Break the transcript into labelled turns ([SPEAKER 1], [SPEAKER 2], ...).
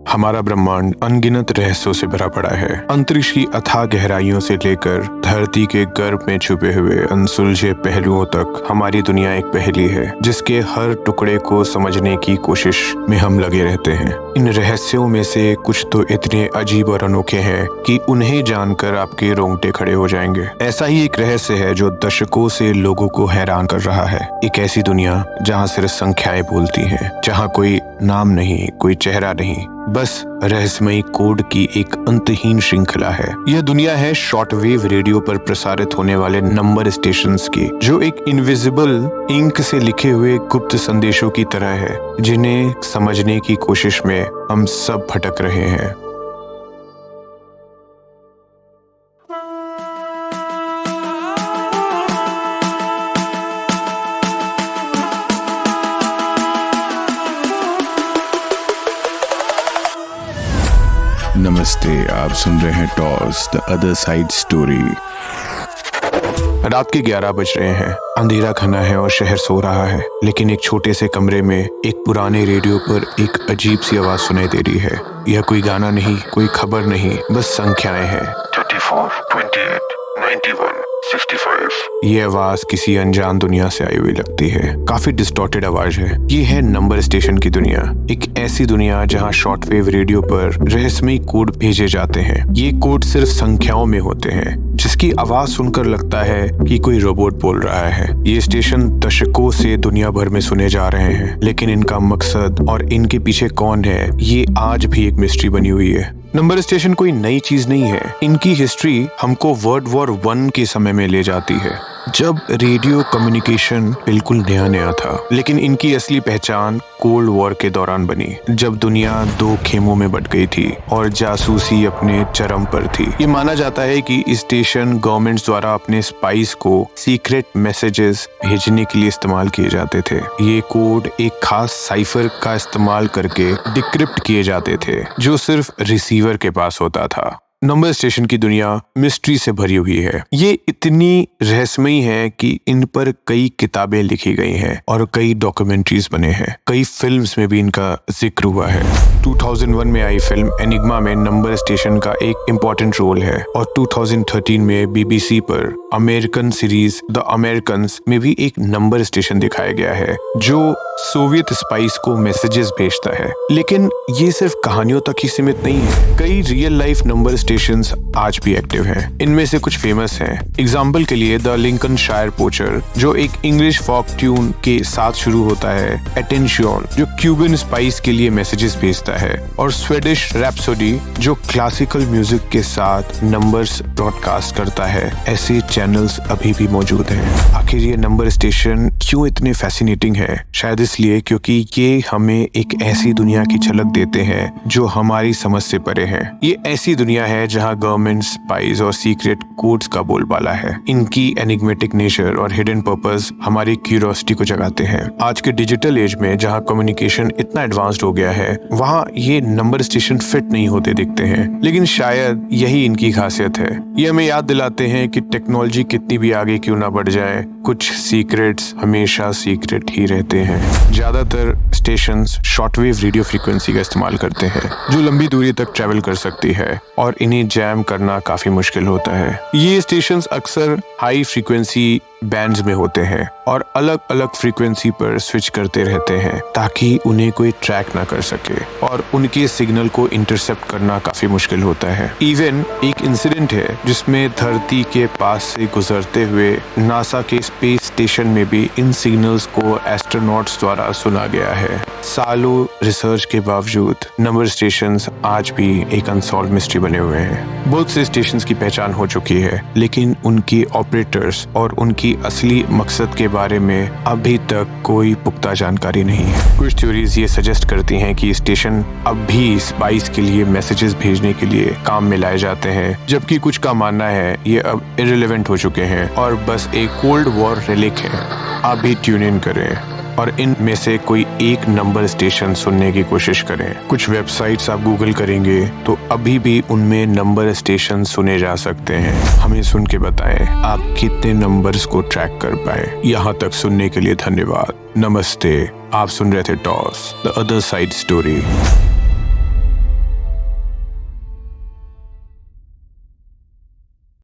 [SPEAKER 1] हमारा ब्रह्मांड अनगिनत रहस्यों से भरा पड़ा है। अंतरिक्ष की अथाह गहराइयों से लेकर धरती के गर्भ में छुपे हुए अनसुलझे पहलुओं तक हमारी दुनिया एक पहेली है, जिसके हर टुकड़े को समझने की कोशिश में हम लगे रहते हैं। इन रहस्यों में से कुछ तो इतने अजीब और अनोखे हैं कि उन्हें जानकर आपके रोंगटे खड़े हो जाएंगे। ऐसा ही एक रहस्य है जो दशकों से लोगों को हैरान कर रहा है। एक ऐसी दुनिया जहाँ सिर्फ संख्याएं बोलती हैं, जहाँ कोई नाम नहीं, कोई चेहरा नहीं, बस रहस्यमयी कोड की एक अंतहीन श्रृंखला है। यह दुनिया है शॉर्टवेव रेडियो पर प्रसारित होने वाले नंबर स्टेशंस की, जो एक इनविजिबल इंक से लिखे हुए गुप्त संदेशों की तरह है, जिन्हें समझने की कोशिश में हम सब भटक रहे हैं।
[SPEAKER 2] नमस्ते, आप सुन रहे हैं toss the other side story.
[SPEAKER 1] रात के 11 बज रहे हैं। अंधेरा घना है और शहर सो रहा है, लेकिन एक छोटे से कमरे में एक पुराने रेडियो पर एक अजीब सी आवाज सुनाई दे रही है। यह कोई गाना नहीं, कोई खबर नहीं, बस संख्याएं हैं। 34, 28, 91, 65। ये आवाज किसी अनजान दुनिया से आई हुई लगती है। काफी डिस्टॉर्टेड आवाज है। ये है नंबर स्टेशन की दुनिया, एक ऐसी दुनिया जहां शॉर्टवेव रेडियो पर रहस्यमयी कोड भेजे जाते हैं। ये कोड सिर्फ संख्याओं में होते हैं, जिसकी आवाज सुनकर लगता है कि कोई रोबोट बोल रहा है। ये स्टेशन दशकों से दुनिया भर में सुने जा रहे हैं, लेकिन इनका मकसद और इनके पीछे कौन है, ये आज भी एक मिस्ट्री बनी हुई है। नंबर स्टेशन कोई नई चीज नहीं है। इनकी हिस्ट्री हमको वर्ल्ड वॉर 1 के समय में ले जाती है, जब रेडियो कम्युनिकेशन बिल्कुल नया था। लेकिन इनकी असली पहचान कोल्ड वॉर के दौरान बनी, जब दुनिया 2 खेमों में बट गई थी और जासूसी अपने चरम पर थी। ये माना जाता है कि स्टेशन गवर्नमेंट्स द्वारा अपने स्पाइस को सीक्रेट मैसेजेस भेजने के लिए इस्तेमाल किए जाते थे। ये कोड एक खास साइफर का इस्तेमाल करके डिक्रिप्ट किए जाते थे, जो सिर्फ रिसीवर के पास होता था। नंबर स्टेशन की दुनिया मिस्ट्री से भरी हुई है। ये इतनी रहस्यमयी है कि इन पर कई किताबें लिखी गई हैं और कई डॉक्यूमेंट्रीज बने हैं। कई फिल्म्स में भी इनका जिक्र हुआ है। 2001 में आई फिल्म एनिग्मा में नंबर स्टेशन का एक इम्पोर्टेंट रोल है, और 2013 में BBC पर अमेरिकन सीरीज द अमेरिकन्स में भी एक नंबर स्टेशन दिखाया गया है, जो सोवियत स्पाइस को मैसेजेस भेजता है। लेकिन ये सिर्फ कहानियों तक ही सीमित नहीं है। कई रियल लाइफ नंबर स्टेशंस आज भी एक्टिव हैं। इनमें से कुछ फेमस हैं। एग्जाम्पल के लिए द लिंकनशायर पोचर, जो एक इंग्लिश फॉक ट्यून के साथ शुरू होता है, अटेंशन, जो क्यूबन स्पाइस के लिए मैसेजेस भेजता है, और स्वीडिश रैप्सोडी, जो क्लासिकल म्यूजिक के साथ नंबर्स ब्रॉडकास्ट करता है। ऐसे चैनल्स अभी भी मौजूद हैं। आखिर ये नंबर स्टेशन क्यों इतने फैसिनेटिंग है? शायद इसलिए क्योंकि ये हमें एक ऐसी दुनिया की झलक देते हैं जो हमारी समझ से परे है। ये ऐसी दुनिया है जहां गवर्नमेंट, स्पाइस और सीक्रेट कोड्स का बोलबाला है। इनकी एनिग्मेटिक नेचर और हिडन पर्पस हमारी क्यूरियोसिटी को जगाते हैं। आज के डिजिटल एज में जहां कम्युनिकेशन इतना एडवांस्ड हो गया है, वहां ये नंबर स्टेशन फिट नहीं होते दिखते हैं, लेकिन शायद यही इनकी खासियत है। ये हमें याद दिलाते हैं कि टेक्नोलॉजी कितनी भी आगे क्यों ना बढ़ जाए, कुछ सीक्रेट्स हमेशा सीक्रेट ही रहते हैं। ज्यादातर स्टेशंस शॉर्टवेव रेडियो फ्रीक्वेंसी का इस्तेमाल करते हैं, जो लंबी दूरी तक ट्रैवल कर सकती है, और इन्हें जैम करना काफी मुश्किल होता है। ये स्टेशंस अक्सर हाई फ्रीक्वेंसी बैंड्स में होते हैं और अलग अलग फ्रीक्वेंसी पर स्विच करते रहते हैं, ताकि उन्हें कोई ट्रैक ना कर सके, और उनके सिग्नल को इंटरसेप्ट करना काफी मुश्किल होता है। इवन एक इंसिडेंट है जिसमें धरती के पास से गुजरते हुए नासा के स्पेस स्टेशन में भी इन सिग्नल्स को एस्ट्रोनॉट्स द्वारा सुना गया है। सालों रिसर्च के बावजूद नंबर स्टेशंस आज भी एक अनसॉल्व मिस्ट्री बने हुए हैं। बहुत से स्टेशंस की पहचान हो चुकी है, लेकिन उनकी ऑपरेटर्स और उनकी असली मकसद के बारे में अभी तक कोई पुख्ता जानकारी नहीं है। कुछ थ्योरीज ये सजेस्ट करती हैं कि स्टेशन अब भी स्पाइस के लिए मैसेजेस भेजने के लिए काम में लाए जाते हैं, जबकि कुछ का मानना है ये अब इररिलेवेंट हो चुके हैं और बस एक कोल्ड वॉर रिलिक है। आप भी ट्यून इन करें और इन में से कोई एक नंबर स्टेशन सुनने की कोशिश करें। कुछ वेबसाइट्स आप गूगल करेंगे तो अभी भी उनमें नंबर स्टेशन सुने जा सकते हैं। हमें सुन के बताएं आप कितने नंबर्स को ट्रैक कर पाए। यहाँ तक सुनने के लिए धन्यवाद। नमस्ते, आप सुन रहे थे toss the other side story.